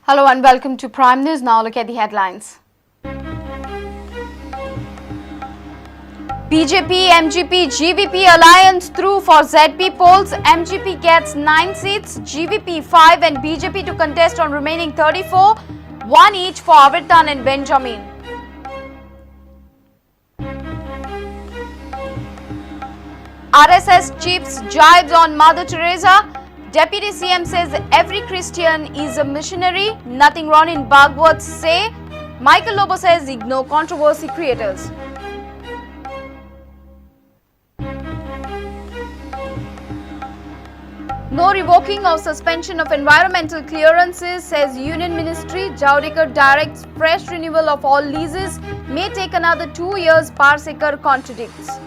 Hello and welcome to Prime News. Now look at the headlines. BJP, MGP, GVP alliance through for ZP polls. MGP gets 9 seats, GVP 5 and BJP to contest on remaining 34, 1 each for Avirtan and Benjamin. RSS chiefs jibes on Mother Teresa. Deputy CM says every Christian is a missionary. Nothing wrong in Bhagwat say. Michael Lobo says ignore controversy creators. No revoking of suspension of environmental clearances, says Union Ministry. Javadekar directs fresh renewal of all leases. May take another 2 years, Parsekar contradicts.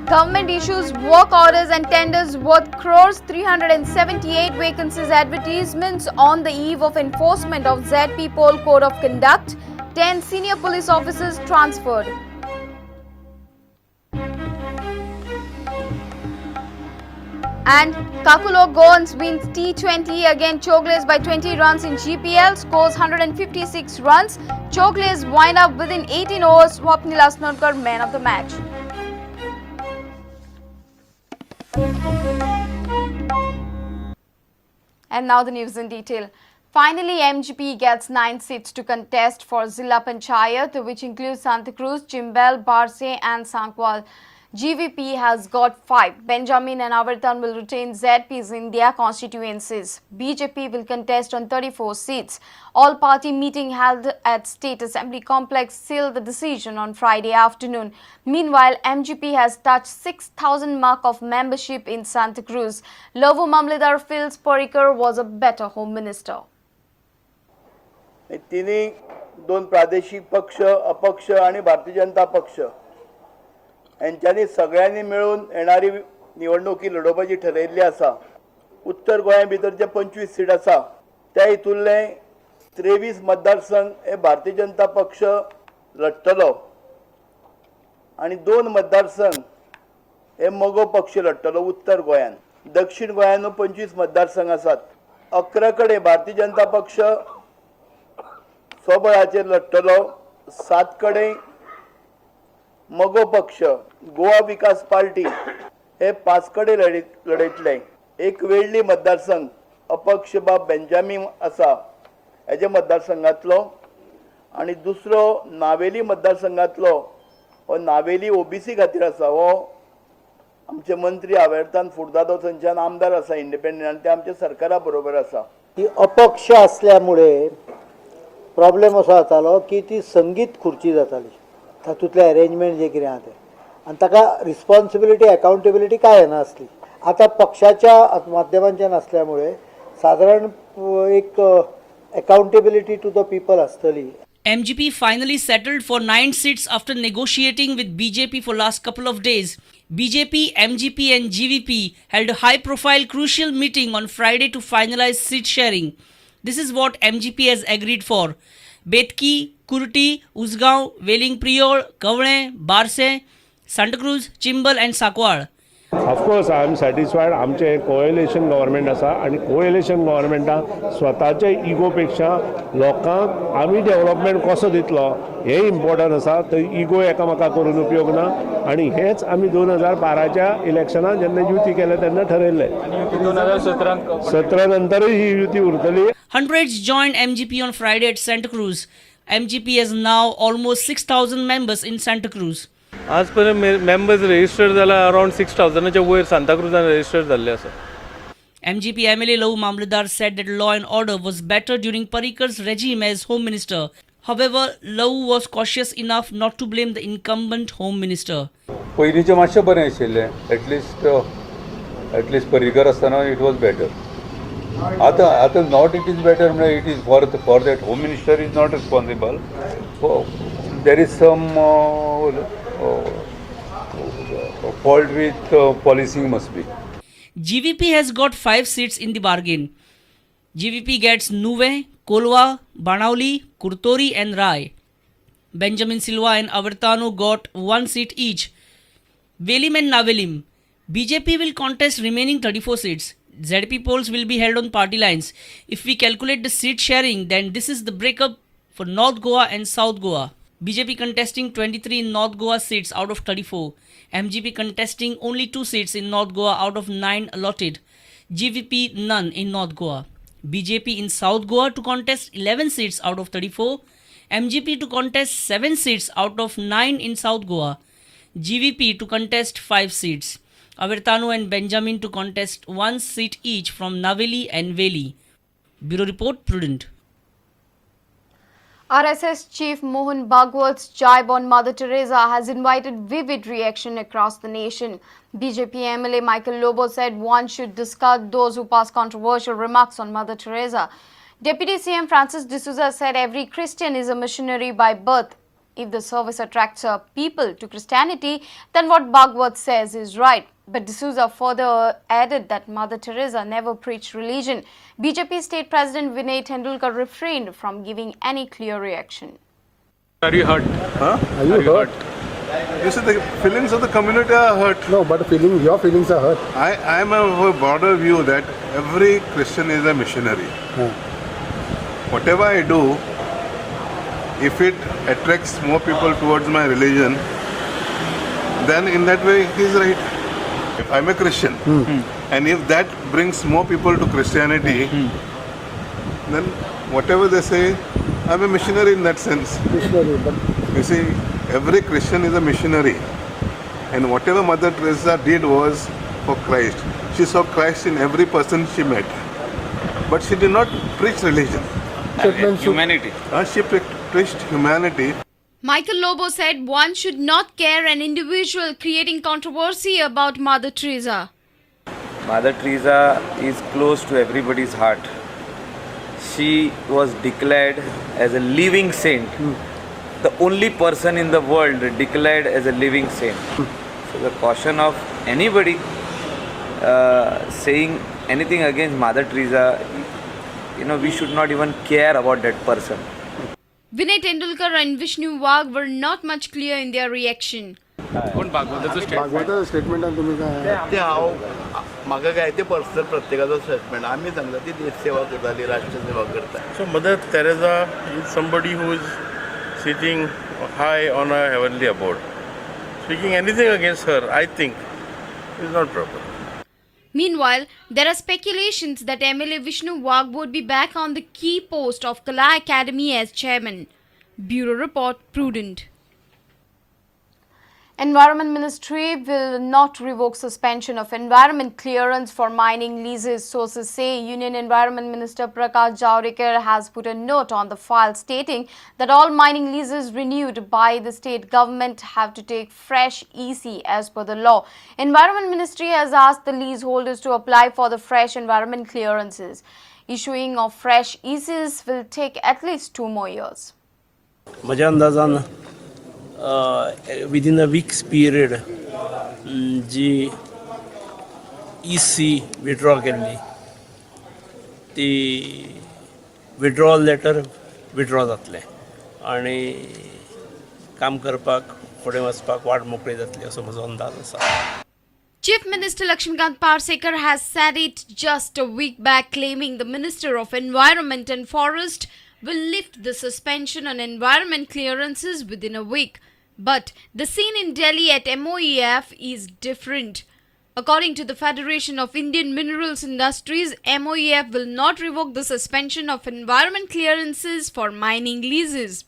Government issues work orders and tenders worth crores, 378 vacancies advertisements on the eve of enforcement of ZP poll code of conduct, 10 senior police officers transferred. And Kakulo Goans wins T20 against Chogles by 20 runs in GPL, scores 156 runs. Chogles wind up within 18 overs, Swapnil Asnolkar man of the match. And now the news in detail. Finally, MGP gets 9 seats to contest for Zilla Panchayat, which includes Santa Cruz, Chimbal, Barse and Sankwal. GVP has got 5. Benjamin and Avirtan will retain ZP's in their constituencies. BJP will contest on 34 seats. All-party meeting held at State Assembly Complex sealed the decision on Friday afternoon. Meanwhile, MGP has touched 6,000 mark of membership in Santa Cruz. Lovo Mamledar feels Parrikar was a better Home Minister. तिन्ही दोन प्रादेशिक पक्ष, अपक्ष आणि भारतीय जनता पक्ष यांच्यानी सगळ्यांनी मिळून येणारी निवडणुकी लढोवपाची ठरयल्ली आसा. उत्तर गोंया भितर जे 25 सीट आसा त्या हितूंतले 23 मतदारसंघ हे भारतीय जनता पक्ष लढतलो आणि 2 मतदारसंघ हे मगो पक्ष लढतलो उत्तर गोंयान. दक्षिण गोंयान 25 मतदारसंघ आसात. 11 कडे भारतीय जनता पक्ष स्वबळाचेर लढतलो, 7 कडे मगो पक्ष गोवा विकास पार्टी हे 5 कडे लढयतले. एक वेळली मतदारसंघ अपक्ष बाब बेंजामीन आसा हेजे मतदारसंघातलो आणि दुसरो नावेली मतदारसंघातलो हो नावेली ओबीसी खातीर आसा. हो आमचे मंत्री आवेर्तान फुडदादो थंयच्यान आमदार आसा इंडिपेंडंट आणि ते आमच्या सरकारा बरोबर आसा. ती अपक्ष असल्यामुळे प्रॉब्लेम असो जातालो की ती संगीत खुर्ची जाताली. तातूंतले अरेंजमेंट जे कितें आहा ते आनी ताका रिस्पॉन्सिबिलिटी अकाउंटेबिलिटी काय नासली. आता पक्षाच्या माध्यमांच्यान असल्यामुळे साधारण एक अकाउंटेबिलिटी टू द पीपल असतली. MGP finally settled for 9 seats after negotiating with BJP for last couple of days. BJP, MGP and GVP held a high-profile crucial meeting on Friday to finalize seat sharing. This is what MGP has agreed for. Betki, Kurti, Usgaon, Veling Prior, Kavane, Barse, Santa Cruz, Chimbal and Sakwal. Of course, I am satisfied. आमचे coalition government आसा आणि coalition गव्हर्नमेंटाक स्वताचे इगोपेक्षा लोकांक आमी development कसो दितलो हे important आसा. थंय इगो एकामेका करून उपयोग ना आणि हेच आमी 2012च्या इलेक्शनात जेन्ना युती केले तेन्ना ठरयल्ले. 2017 नंतरय ही युती उरतली. Hundreds joined MGP on Friday at Santa Cruz. MGP has now almost 6,000 members in Santa Cruz. आज पर्यंत मेंबर्स रजिस्टर्ड जाला अराउंड 6,000च्या वयर सांता क्रुजान रजिस्टर्ड जाल्ले आसा. MGP MLA Lovo Mamledar said that law and order was better during Parrikar's regime as Home Minister. However, Lovo was cautious enough not to blame the incumbent Home Minister. पयलींचे मातशें बरें आशिल्लें. At least Parrikar आसतना it was better. आतां not it is better म्हणल्यार it is for that home minister is not responsible. There is some fault with policing must be. GVP has got 5 seats in the bargain. GVP gets Nuve, Kolwa, Banauli, Kurtori and Rai. Benjamin Silva and Avirtano got 1 seat each. Velim and Navelim. BJP will contest remaining 34 seats. ZP polls will be held on party lines. If we calculate the seat sharing, then this is the breakup for North Goa and South Goa. BJP contesting 23 in North Goa seats out of 34. MGP contesting only 2 seats in North Goa out of 9 allotted. GVP none in North Goa. BJP in South Goa to contest 11 seats out of 34. MGP to contest 7 seats out of 9 in South Goa. GVP to contest 5 seats. Avertanu and Benjamin to contest 1 seat each from Naveli and Veli. Bureau Report, Prudent. RSS Chief Mohan Bhagwat's jibe on Mother Teresa has invited vivid reaction across the nation. BJP MLA Michael Lobo said one should discard those who pass controversial remarks on Mother Teresa. Deputy CM Francis D'Souza said every Christian is a missionary by birth. If the service attracts people to Christianity, then what Bhagwat says is right. But D'Souza further added that Mother Teresa never preached religion. BJP State President Vinay Tendulkar refrained from giving any clear reaction. Are you hurt? Huh? Are you hurt? You see, the feelings of the community are hurt. No, but your feelings are hurt. I am of a broader view that every Christian is a missionary. Whatever I do, if it attracts more people towards my religion, then in that way he is right. If I'm a Christian, and if that brings more people to Christianity, then whatever they say, I'm a missionary in that sense. Missionary, but You see, every Christian is a missionary, and whatever Mother Teresa did was for Christ. She saw Christ in every person she met, but she did not preach religion. Humanity. She preached humanity. Michael Lobo said one should not care an individual creating controversy about Mother Teresa. Mother Teresa is close to everybody's heart. She was declared as a living saint. The only person in the world declared as a living saint. So the caution of anybody saying anything against Mother Teresa, we should not even care about that person. Vinay Tendulkar and Vishnu Wagh were not much clear in their reaction. भागवताचं statement आणि तुम्ही काय ते हांव म्हाका काय ते personal प्रत्येकाचो statement आमी सांगता ती देश सेवा करताली राष्ट्र सेवा करता. So Mother Teresa is somebody who is sitting high on a heavenly abode. Speaking anything against her, I think, is not proper. Meanwhile, there are speculations that MLA Vishnu Wagh would be back on the key post of Kala Academy as chairman. Bureau Report, Prudent. Environment Ministry will not revoke suspension of environment clearance for mining leases. Sources say Union Environment Minister Prakash Javadekar has put a note on the file stating that all mining leases renewed by the state government have to take fresh EC as per the law. Environment Ministry has asked the leaseholders to apply for the fresh environment clearances. Issuing of fresh ECs will take at least 2 more years. म्हज्या अंदाजान within a weeks period जी EC withdraw केल्ली ती withdrawal letter withdraw जातलें आनी काम करपाक फुडें वचपाक वाट मोकळी जातली असो म्हजो अंदाज आसा. Chief Minister Lakshmikant Parsekar has said it just a week back, claiming the Minister of Environment and Forest will lift the suspension on environment clearances within a week. But the scene in Delhi at MOEF is different. According to the Federation of Indian Minerals Industries, MOEF will not revoke the suspension of environment clearances for mining leases.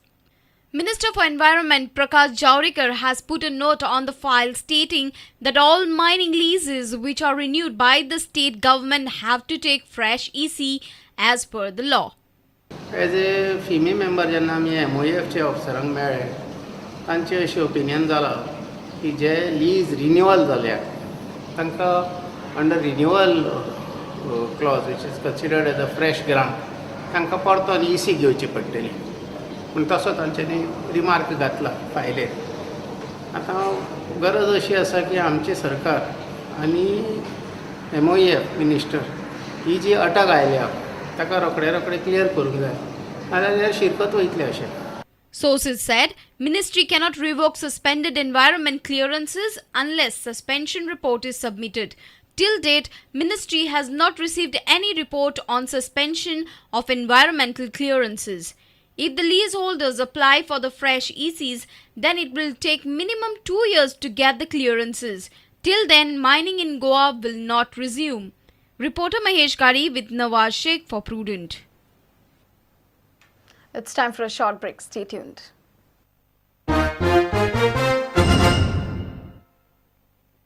Minister for Environment Prakash Javadekar has put a note on the file stating that all mining leases which are renewed by the state government have to take fresh EC as per the law. As a female member, जेन्ना आमी MOEFचे अफसरांक मेळ्ळे तांचे अशें opinion जालां की जे lease renewal जाल्यात तांकां under renewal clause which is considered as a fresh grant तांकां परतून EC घेवची पडटली पूण तसो तांच्यांनी रिमार्क घातला फायलेर. आतां गरज अशी आसा की आमचें सरकार आनी MOEF मिनिस्टर ही जी अटक आयल्या ताका रोखडे क्लियर करूंक जाय नाजाल्यार शिरकत वयतले अशें. Sources said Ministry cannot revoke suspended environment clearances unless suspension report is submitted. Till date, Ministry has not received any report on suspension of environmental clearances. If the leaseholders apply for the fresh ECs, then it will take minimum 2 years to get the clearances. Till then, mining in Goa will not resume. Reporter Mahesh Kari with Nawaz Sheikh for Prudent. It's time for a short break. Stay tuned.